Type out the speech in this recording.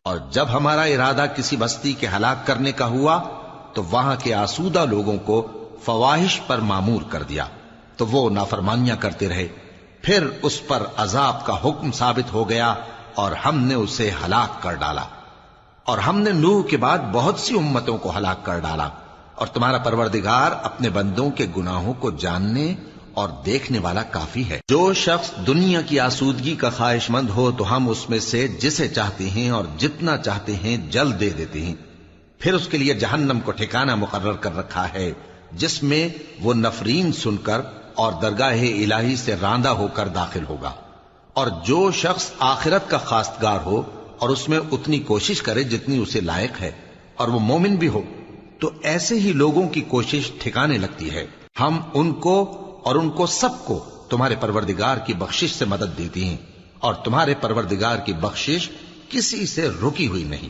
اور جب ہمارا ارادہ کسی بستی کے ہلاک کرنے کا ہوا تو وہاں کے آسودہ لوگوں کو فواحش پر مامور کر دیا، تو وہ نافرمانیاں کرتے رہے، پھر اس پر عذاب کا حکم ثابت ہو گیا اور ہم نے اسے ہلاک کر ڈالا۔ اور ہم نے نوح کے بعد بہت سی امتوں کو ہلاک کر ڈالا، اور تمہارا پروردگار اپنے بندوں کے گناہوں کو جاننے اور دیکھنے والا کافی ہے۔ جو شخص دنیا کی آسودگی کا خواہش مند ہو تو ہم اس میں سے جسے چاہتے ہیں اور جتنا چاہتے ہیں جلد دے دیتے ہیں، پھر اس کے لیے جہنم کو ٹھکانہ مقرر کر رکھا ہے، جس میں وہ نفرین سن کر اور درگاہ الہی سے راندہ ہو کر داخل ہوگا۔ اور جو شخص آخرت کا خواستگار ہو اور اس میں اتنی کوشش کرے جتنی اسے لائق ہے، اور وہ مومن بھی ہو، تو ایسے ہی لوگوں کی کوشش ٹھکانے لگتی ہے۔ ہم ان کو اور ان کو سب کو تمہارے پروردگار کی بخشش سے مدد دیتی ہیں، اور تمہارے پروردگار کی بخشش کسی سے رکی ہوئی نہیں۔